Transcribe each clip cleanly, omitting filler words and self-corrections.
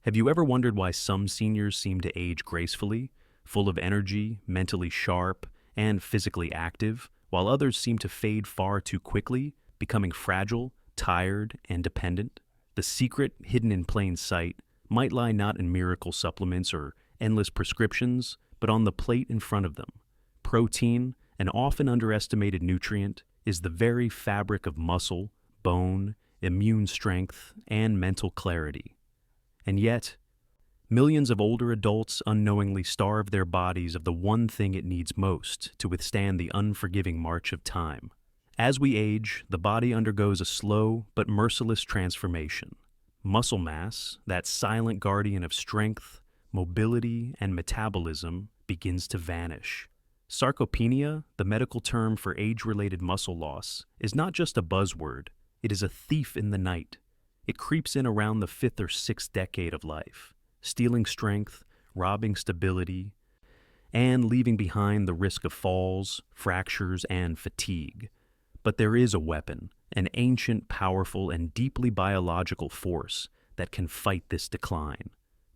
Have you ever wondered why some seniors seem to age gracefully, full of energy, mentally sharp, and physically active, while others seem to fade far too quickly, becoming fragile, tired, and dependent? The secret, hidden in plain sight, might lie not in miracle supplements or endless prescriptions, but on the plate in front of them. Protein, an often underestimated nutrient, is the very fabric of muscle, bone, immune strength, and mental clarity. And yet, millions of older adults unknowingly starve their bodies of the one thing it needs most to withstand the unforgiving march of time. As we age, the body undergoes a slow but merciless transformation. Muscle mass, that silent guardian of strength, mobility, and metabolism, begins to vanish. Sarcopenia, the medical term for age-related muscle loss, is not just a buzzword, it is a thief in the night. It creeps in around the fifth or sixth decade of life, stealing strength, robbing stability, and leaving behind the risk of falls, fractures, and fatigue. But there is a weapon, an ancient, powerful, and deeply biological force that can fight this decline.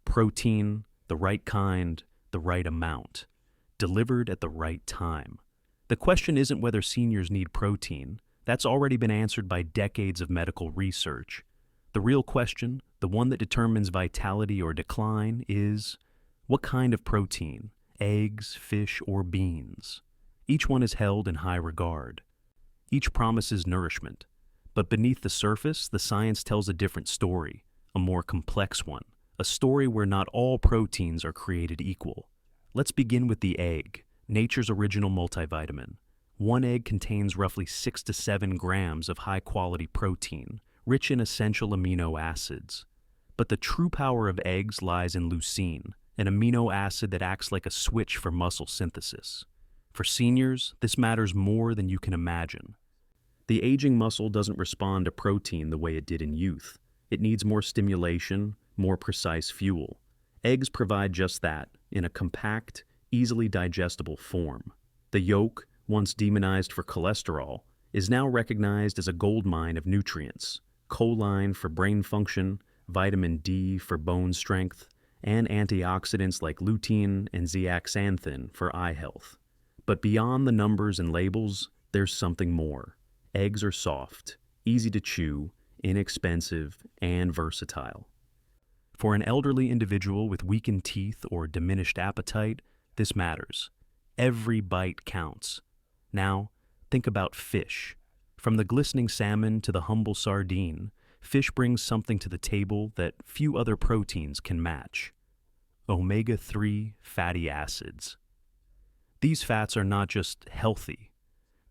Protein, the right kind, the right amount, delivered at the right time. The question isn't whether seniors need protein. That's already been answered by decades of medical research. The real question, the one that determines vitality or decline, is what kind of protein? Eggs, fish, or beans? Each one is held in high regard. Each promises nourishment. But beneath the surface, the science tells a different story, a more complex one, a story where not all proteins are created equal. Let's begin with the egg, nature's original multivitamin. One egg contains roughly 6 to 7 grams of high-quality protein, rich in essential amino acids. But the true power of eggs lies in leucine, an amino acid that acts like a switch for muscle synthesis. For seniors, this matters more than you can imagine. The aging muscle doesn't respond to protein the way it did in youth. It needs more stimulation, more precise fuel. Eggs provide just that, in a compact, easily digestible form. The yolk, once demonized for cholesterol, is now recognized as a goldmine of nutrients. Choline for brain function, vitamin D for bone strength, and antioxidants like lutein and zeaxanthin for eye health. But beyond the numbers and labels, there's something more. Eggs are soft, easy to chew, inexpensive, and versatile. For an elderly individual with weakened teeth or diminished appetite, this matters. Every bite counts. Now, think about fish. From the glistening salmon to the humble sardine, fish brings something to the table that few other proteins can match. Omega-3 fatty acids. These fats are not just healthy.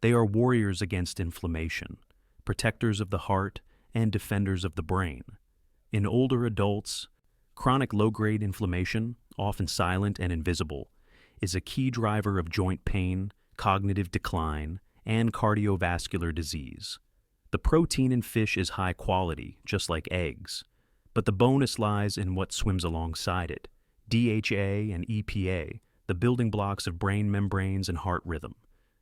They are warriors against inflammation, protectors of the heart, and defenders of the brain. In older adults, chronic low-grade inflammation, often silent and invisible, is a key driver of joint pain, cognitive decline, and cardiovascular disease. The protein in fish is high quality, just like eggs, but the bonus lies in what swims alongside it: DHA and EPA, the building blocks of brain membranes and heart rhythm.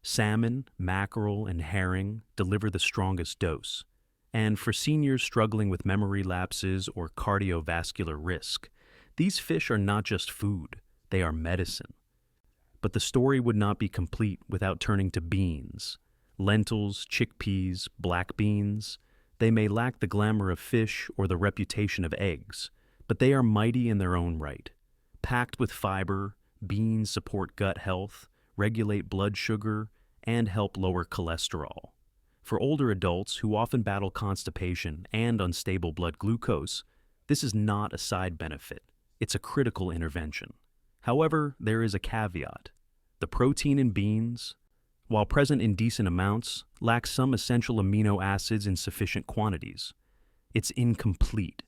Salmon, mackerel, and herring deliver the strongest dose. And for seniors struggling with memory lapses or cardiovascular risk, these fish are not just food, they are medicine. But the story would not be complete without turning to beans. Lentils, chickpeas, black beans. They may lack the glamour of fish or the reputation of eggs, but they are mighty in their own right. Packed with fiber, beans support gut health, regulate blood sugar, and help lower cholesterol. For older adults who often battle constipation and unstable blood glucose, this is not a side benefit. It's a critical intervention. However, there is a caveat. The protein in beans, while present in decent amounts, lacks some essential amino acids in sufficient quantities. It's incomplete.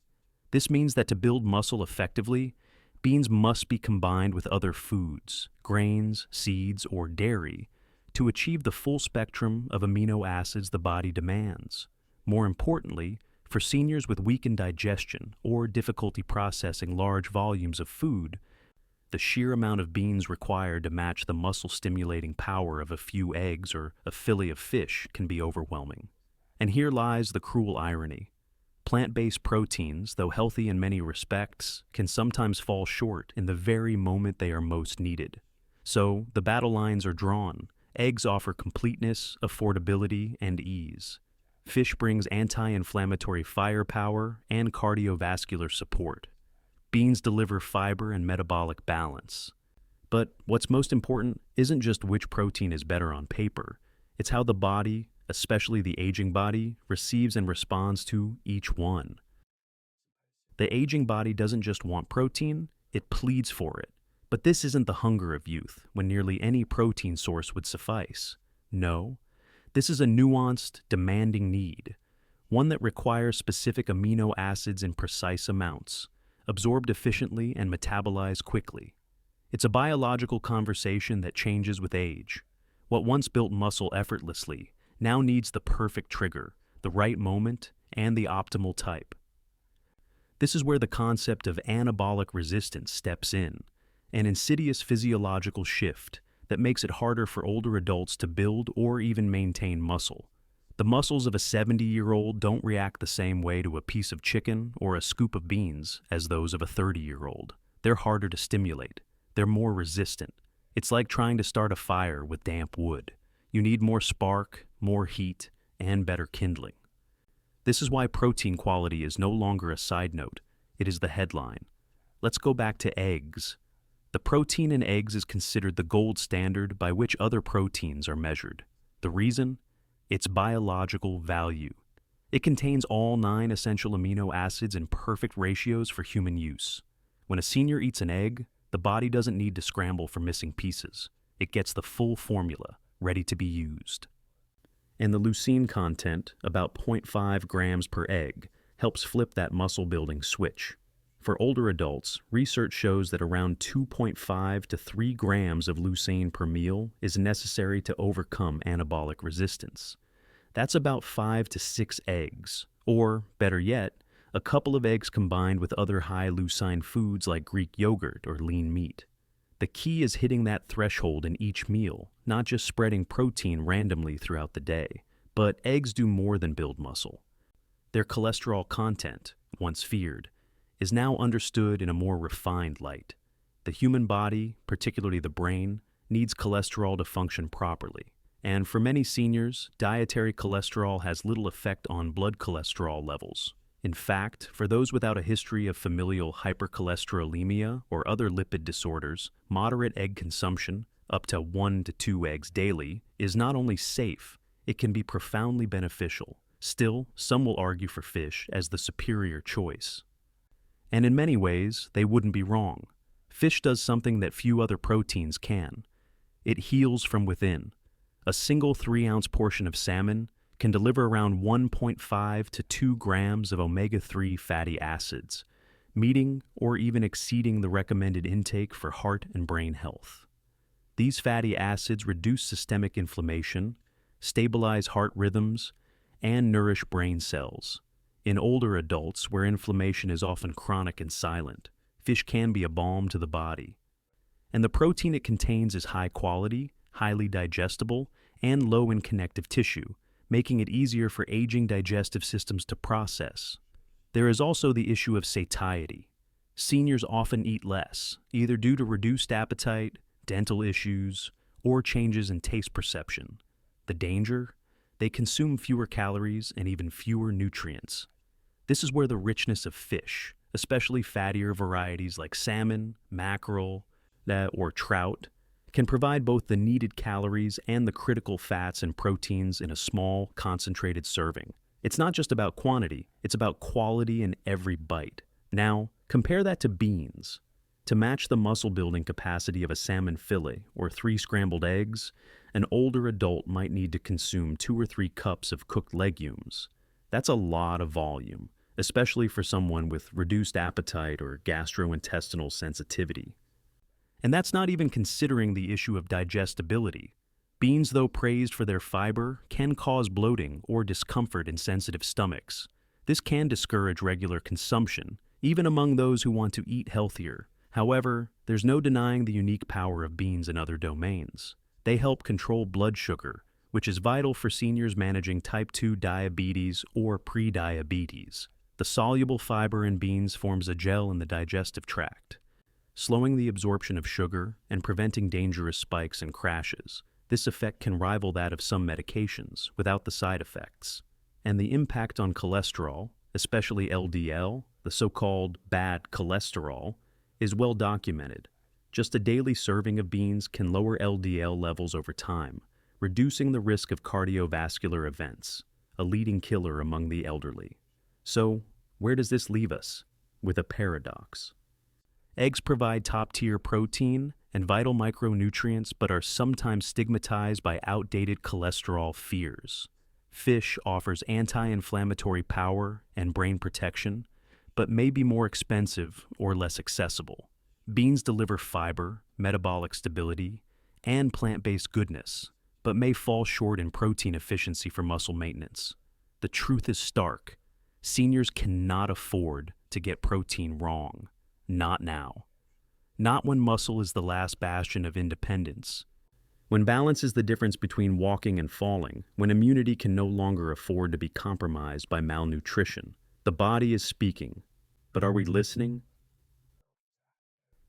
This means that to build muscle effectively, beans must be combined with other foods, grains, seeds, or dairy, to achieve the full spectrum of amino acids the body demands. More importantly, for seniors with weakened digestion or difficulty processing large volumes of food, the sheer amount of beans required to match the muscle-stimulating power of a few eggs or a fillet of fish can be overwhelming. And here lies the cruel irony. Plant-based proteins, though healthy in many respects, can sometimes fall short in the very moment they are most needed. So, the battle lines are drawn. Eggs offer completeness, affordability, and ease. Fish brings anti-inflammatory firepower and cardiovascular support. Beans deliver fiber and metabolic balance. But what's most important isn't just which protein is better on paper. It's how the body, especially the aging body, receives and responds to each one. The aging body doesn't just want protein, it pleads for it. But this isn't the hunger of youth, when nearly any protein source would suffice. No, this is a nuanced, demanding need, one that requires specific amino acids in precise amounts, absorbed efficiently and metabolized quickly. It's a biological conversation that changes with age. What once built muscle effortlessly now needs the perfect trigger, the right moment, and the optimal type. This is where the concept of anabolic resistance steps in, an insidious physiological shift that makes it harder for older adults to build or even maintain muscle. The muscles of a 70-year-old don't react the same way to a piece of chicken or a scoop of beans as those of a 30-year-old. They're harder to stimulate. They're more resistant. It's like trying to start a fire with damp wood. You need more spark, more heat, and better kindling. This is why protein quality is no longer a side note. It is the headline. Let's go back to eggs. The protein in eggs is considered the gold standard by which other proteins are measured. The reason? Its biological value. It contains all 9 essential amino acids in perfect ratios for human use. When a senior eats an egg, the body doesn't need to scramble for missing pieces. It gets the full formula, ready to be used. And the leucine content, about 0.5 grams per egg, helps flip that muscle-building switch. For older adults, research shows that around 2.5 to 3 grams of leucine per meal is necessary to overcome anabolic resistance. That's about 5 to 6 eggs, or, better yet, a couple of eggs combined with other high leucine foods like Greek yogurt or lean meat. The key is hitting that threshold in each meal, not just spreading protein randomly throughout the day. But eggs do more than build muscle. Their cholesterol content, once feared, is now understood in a more refined light. The human body, particularly the brain, needs cholesterol to function properly. And for many seniors, dietary cholesterol has little effect on blood cholesterol levels. In fact, for those without a history of familial hypercholesterolemia or other lipid disorders, moderate egg consumption, up to 1 to 2 eggs daily, is not only safe, it can be profoundly beneficial. Still, some will argue for fish as the superior choice. And in many ways, they wouldn't be wrong. Fish does something that few other proteins can. It heals from within. A single 3-ounce portion of salmon can deliver around 1.5 to 2 grams of omega-3 fatty acids, meeting or even exceeding the recommended intake for heart and brain health. These fatty acids reduce systemic inflammation, stabilize heart rhythms, and nourish brain cells. In older adults, where inflammation is often chronic and silent, fish can be a balm to the body. And the protein it contains is high quality, highly digestible, and low in connective tissue, making it easier for aging digestive systems to process. There is also the issue of satiety. Seniors often eat less, either due to reduced appetite, dental issues, or changes in taste perception. The danger? They consume fewer calories and even fewer nutrients. This is where the richness of fish, especially fattier varieties like salmon, mackerel, or trout, can provide both the needed calories and the critical fats and proteins in a small, concentrated serving. It's not just about quantity, it's about quality in every bite. Now, compare that to beans. To match the muscle-building capacity of a salmon fillet or 3 scrambled eggs, an older adult might need to consume 2 or 3 cups of cooked legumes. That's a lot of volume, especially for someone with reduced appetite or gastrointestinal sensitivity. And that's not even considering the issue of digestibility. Beans, though praised for their fiber, can cause bloating or discomfort in sensitive stomachs. This can discourage regular consumption, even among those who want to eat healthier. However, there's no denying the unique power of beans in other domains. They help control blood sugar, which is vital for seniors managing type 2 diabetes or prediabetes. The soluble fiber in beans forms a gel in the digestive tract, slowing the absorption of sugar and preventing dangerous spikes and crashes. This effect can rival that of some medications without the side effects. And the impact on cholesterol, especially LDL, the so-called bad cholesterol, is well documented. Just a daily serving of beans can lower LDL levels over time, reducing the risk of cardiovascular events, a leading killer among the elderly. So, where does this leave us? With a paradox. Eggs provide top-tier protein and vital micronutrients but are sometimes stigmatized by outdated cholesterol fears. Fish offers anti-inflammatory power and brain protection, but may be more expensive or less accessible. Beans deliver fiber, metabolic stability, and plant-based goodness, but may fall short in protein efficiency for muscle maintenance. The truth is stark. Seniors cannot afford to get protein wrong. Not now. Not when muscle is the last bastion of independence. When balance is the difference between walking and falling, when immunity can no longer afford to be compromised by malnutrition. The body is speaking, but are we listening?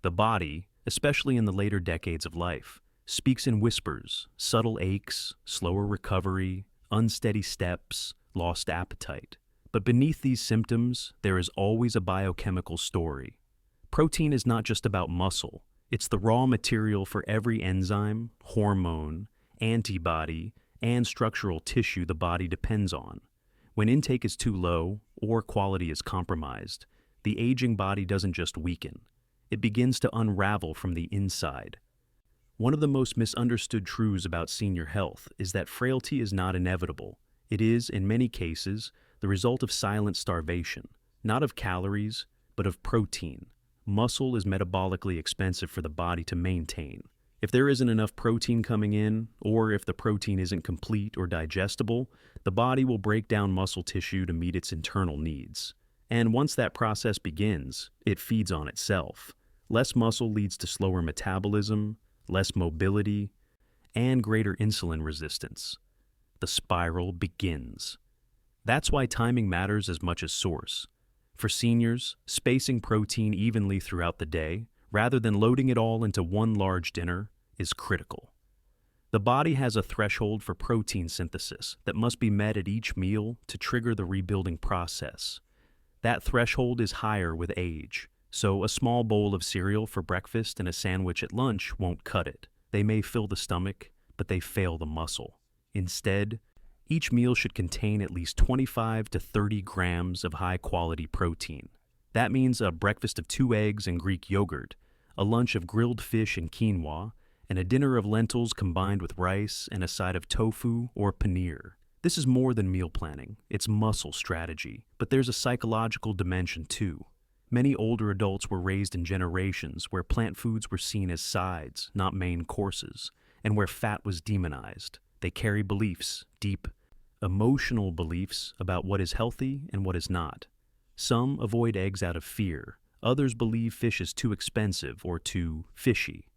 The body, especially in the later decades of life, speaks in whispers, subtle aches, slower recovery, unsteady steps, lost appetite. But beneath these symptoms, there is always a biochemical story. Protein is not just about muscle. It's the raw material for every enzyme, hormone, antibody, and structural tissue the body depends on. When intake is too low or quality is compromised, the aging body doesn't just weaken. It begins to unravel from the inside. One of the most misunderstood truths about senior health is that frailty is not inevitable. It is, in many cases, the result of silent starvation, not of calories, but of protein. Muscle is metabolically expensive for the body to maintain. If there isn't enough protein coming in, or if the protein isn't complete or digestible, the body will break down muscle tissue to meet its internal needs. And once that process begins, it feeds on itself. Less muscle leads to slower metabolism, less mobility, and greater insulin resistance. The spiral begins. That's why timing matters as much as source. For seniors, spacing protein evenly throughout the day, rather than loading it all into one large dinner, is critical. The body has a threshold for protein synthesis that must be met at each meal to trigger the rebuilding process. That threshold is higher with age, so a small bowl of cereal for breakfast and a sandwich at lunch won't cut it. They may fill the stomach, but they fail the muscle. Instead, each meal should contain at least 25 to 30 grams of high-quality protein. That means a breakfast of 2 eggs and Greek yogurt, a lunch of grilled fish and quinoa, and a dinner of lentils combined with rice and a side of tofu or paneer. This is more than meal planning, it's muscle strategy. But there's a psychological dimension too. Many older adults were raised in generations where plant foods were seen as sides, not main courses, and where fat was demonized. They carry beliefs, deep, emotional beliefs about what is healthy and what is not. Some avoid eggs out of fear. Others believe fish is too expensive or too fishy.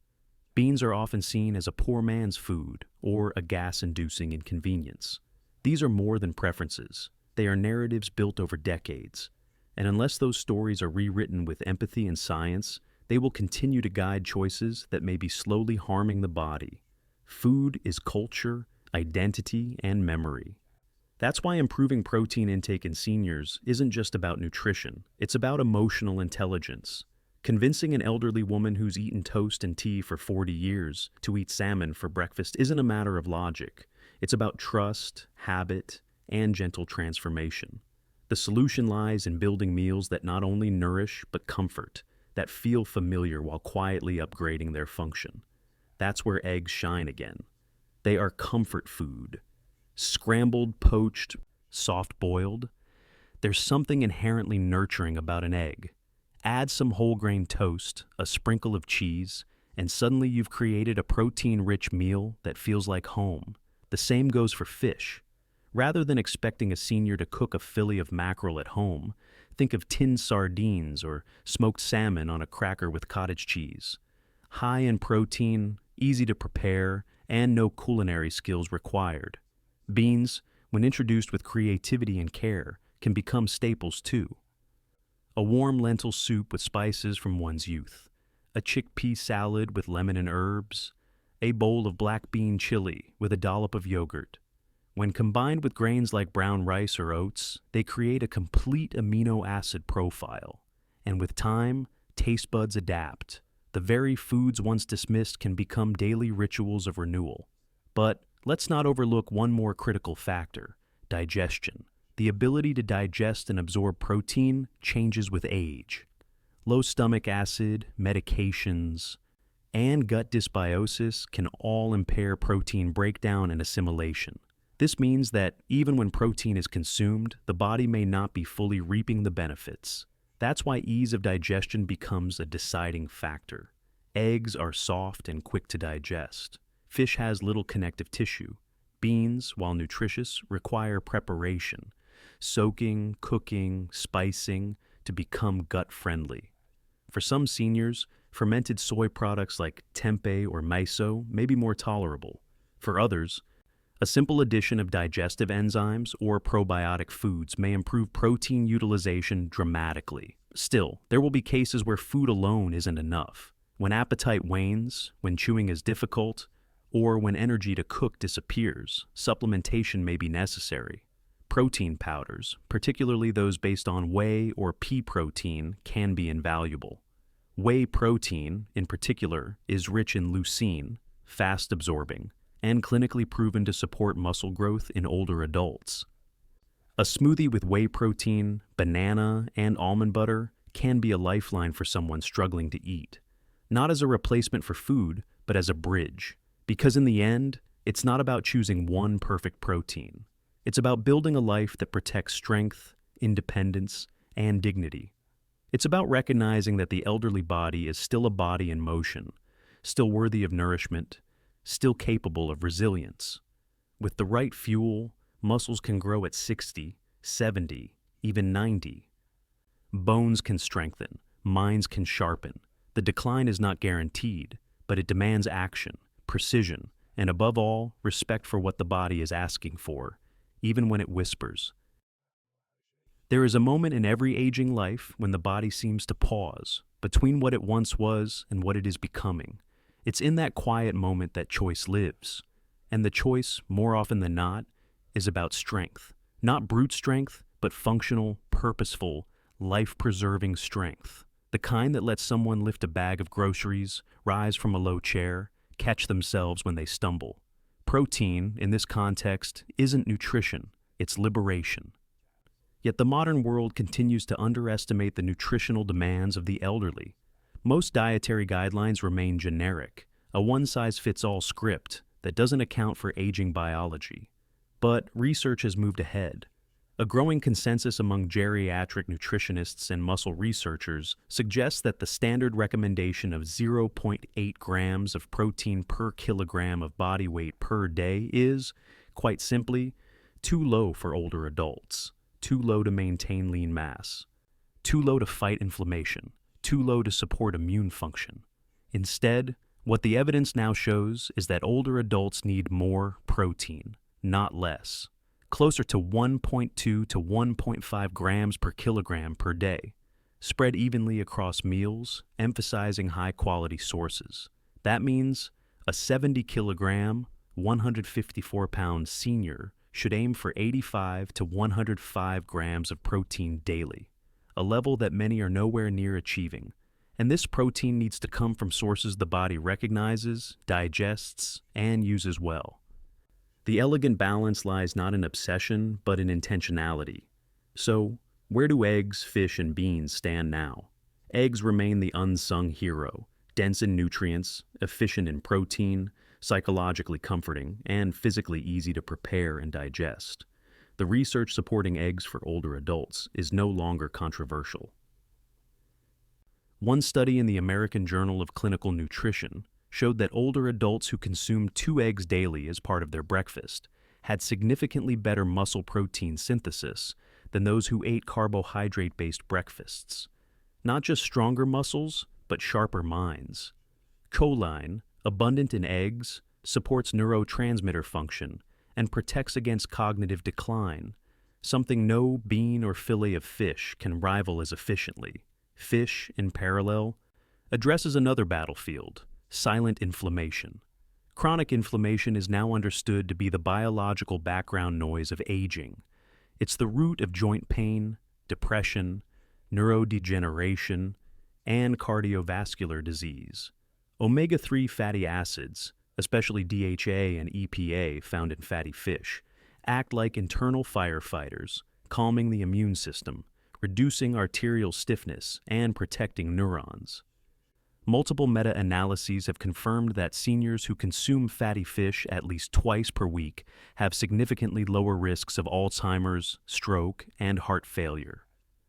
Beans are often seen as a poor man's food or a gas-inducing inconvenience. These are more than preferences. They are narratives built over decades. And unless those stories are rewritten with empathy and science, they will continue to guide choices that may be slowly harming the body. Food is culture, identity, and memory. That's why improving protein intake in seniors isn't just about nutrition, it's about emotional intelligence. Convincing an elderly woman who's eaten toast and tea for 40 years to eat salmon for breakfast isn't a matter of logic. It's about trust, habit, and gentle transformation. The solution lies in building meals that not only nourish but comfort, that feel familiar while quietly upgrading their function. That's where eggs shine again. They are comfort food. Scrambled, poached, soft-boiled. There's something inherently nurturing about an egg. Add some whole grain toast, a sprinkle of cheese, and suddenly you've created a protein-rich meal that feels like home. The same goes for fish. Rather than expecting a senior to cook a fillet of mackerel at home, think of tinned sardines or smoked salmon on a cracker with cottage cheese. High in protein, easy to prepare, and no culinary skills required. Beans, when introduced with creativity and care, can become staples too. A warm lentil soup with spices from one's youth, a chickpea salad with lemon and herbs, a bowl of black bean chili with a dollop of yogurt. When combined with grains like brown rice or oats, they create a complete amino acid profile. And with time, taste buds adapt. The very foods once dismissed can become daily rituals of renewal. But let's not overlook one more critical factor: digestion. The ability to digest and absorb protein changes with age. Low stomach acid, medications, and gut dysbiosis can all impair protein breakdown and assimilation. This means that even when protein is consumed, the body may not be fully reaping the benefits. That's why ease of digestion becomes a deciding factor. Eggs are soft and quick to digest. Fish has little connective tissue. Beans, while nutritious, require preparation, soaking, cooking, spicing to become gut-friendly. For some seniors, fermented soy products like tempeh or miso may be more tolerable. For others, a simple addition of digestive enzymes or probiotic foods may improve protein utilization dramatically. Still, there will be cases where food alone isn't enough. When appetite wanes, when chewing is difficult, or when energy to cook disappears, supplementation may be necessary. Protein powders, particularly those based on whey or pea protein, can be invaluable. Whey protein, in particular, is rich in leucine, fast-absorbing, and clinically proven to support muscle growth in older adults. A smoothie with whey protein, banana, and almond butter can be a lifeline for someone struggling to eat, not as a replacement for food, but as a bridge. Because in the end, it's not about choosing one perfect protein. It's about building a life that protects strength, independence, and dignity. It's about recognizing that the elderly body is still a body in motion, still worthy of nourishment, still capable of resilience. With the right fuel, muscles can grow at 60, 70, even 90. Bones can strengthen, minds can sharpen. The decline is not guaranteed, but it demands action, precision, and above all, respect for what the body is asking for, even when it whispers. There is a moment in every aging life when the body seems to pause, between what it once was and what it is becoming. It's in that quiet moment that choice lives. And the choice, more often than not, is about strength. Not brute strength, but functional, purposeful, life-preserving strength. The kind that lets someone lift a bag of groceries, rise from a low chair, catch themselves when they stumble. Protein, in this context, isn't nutrition, it's liberation. Yet the modern world continues to underestimate the nutritional demands of the elderly. Most dietary guidelines remain generic, a one-size-fits-all script that doesn't account for aging biology. But research has moved ahead. A growing consensus among geriatric nutritionists and muscle researchers suggests that the standard recommendation of 0.8 grams of protein per kilogram of body weight per day is, quite simply, too low for older adults, too low to maintain lean mass, too low to fight inflammation, too low to support immune function. Instead, what the evidence now shows is that older adults need more protein, not less, closer to 1.2 to 1.5 grams per kilogram per day, spread evenly across meals, emphasizing high-quality sources. That means a 70-kilogram, 154-pound senior should aim for 85 to 105 grams of protein daily, a level that many are nowhere near achieving. And this protein needs to come from sources the body recognizes, digests, and uses well. The elegant balance lies not in obsession, but in intentionality. So, where do eggs, fish, and beans stand now? Eggs remain the unsung hero, dense in nutrients, efficient in protein, psychologically comforting, and physically easy to prepare and digest. The research supporting eggs for older adults is no longer controversial. One study in the American Journal of Clinical Nutrition showed that older adults who consumed 2 eggs daily as part of their breakfast had significantly better muscle protein synthesis than those who ate carbohydrate-based breakfasts. Not just stronger muscles, but sharper minds. Choline, abundant in eggs, supports neurotransmitter function and protects against cognitive decline, something no bean or fillet of fish can rival as efficiently. Fish, in parallel, addresses another battlefield: silent inflammation. Chronic inflammation is now understood to be the biological background noise of aging. It's the root of joint pain, depression, neurodegeneration, and cardiovascular disease. Omega-3 fatty acids, especially DHA and EPA found in fatty fish, act like internal firefighters, calming the immune system, reducing arterial stiffness, and protecting neurons. Multiple meta-analyses have confirmed that seniors who consume fatty fish at least twice per week have significantly lower risks of Alzheimer's, stroke, and heart failure.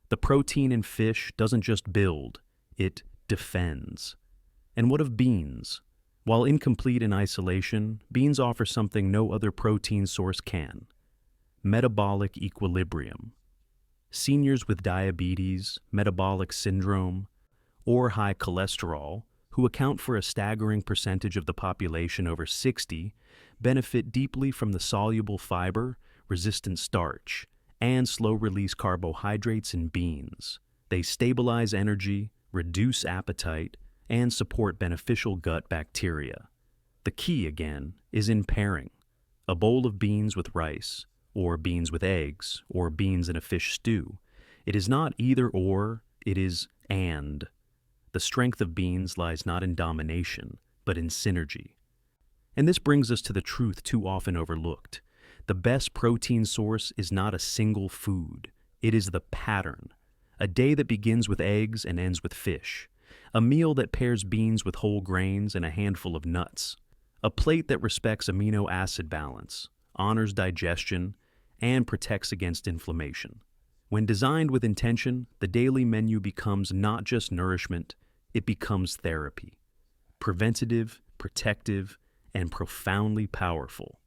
The protein in fish doesn't just build, it defends. And what of beans? While incomplete in isolation, beans offer something no other protein source can: metabolic equilibrium. Seniors with diabetes, metabolic syndrome, or high cholesterol, who account for a staggering percentage of the population over 60, benefit deeply from the soluble fiber, resistant starch, and slow-release carbohydrates in beans. They stabilize energy, reduce appetite, and support beneficial gut bacteria. The key, again, is in pairing. A bowl of beans with rice, or beans with eggs, or beans in a fish stew. It is not either or, it is and. The strength of beans lies not in domination, but in synergy. And this brings us to the truth too often overlooked. The best protein source is not a single food. It is the pattern. A day that begins with eggs and ends with fish. A meal that pairs beans with whole grains and a handful of nuts. A plate that respects amino acid balance, honors digestion, and protects against inflammation. When designed with intention, the daily menu becomes not just nourishment, it becomes therapy. Preventative, protective, and profoundly powerful.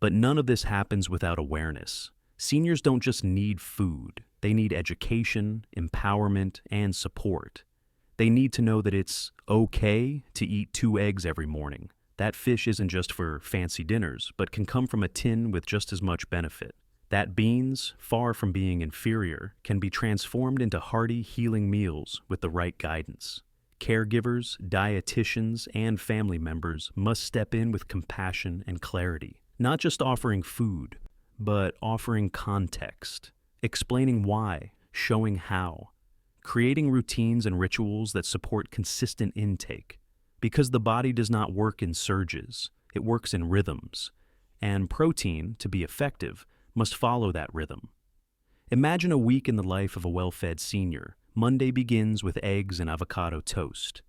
But none of this happens without awareness. Seniors don't just need food, they need education, empowerment, and support. They need to know that it's okay to eat 2 eggs every morning. That fish isn't just for fancy dinners, but can come from a tin with just as much benefit. That beans, far from being inferior, can be transformed into hearty, healing meals with the right guidance. Caregivers, dietitians, and family members must step in with compassion and clarity, not just offering food, but offering context, explaining why, showing how, creating routines and rituals that support consistent intake. Because the body does not work in surges, it works in rhythms, and protein, to be effective, must follow that rhythm. Imagine a week in the life of a well-fed senior. Monday begins with eggs and avocado toast.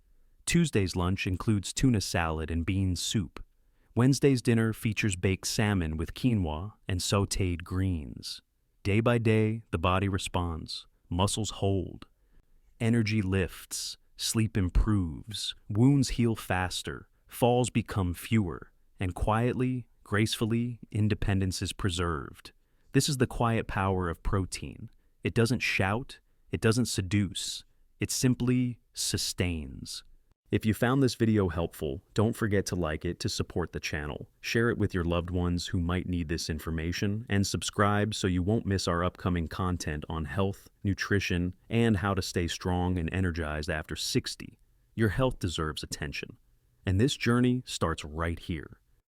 Tuesday's lunch includes tuna salad and bean soup. Wednesday's dinner features baked salmon with quinoa and sautéed greens. Day by day, the body responds. Muscles hold. Energy lifts. Sleep improves. Wounds heal faster. Falls become fewer. And quietly, gracefully, independence is preserved. This is the quiet power of protein. It doesn't shout, it doesn't seduce, it simply sustains. If you found this video helpful, don't forget to like it to support the channel, share it with your loved ones who might need this information, and subscribe so you won't miss our upcoming content on health, nutrition, and how to stay strong and energized after 60. Your health deserves attention, and this journey starts right here.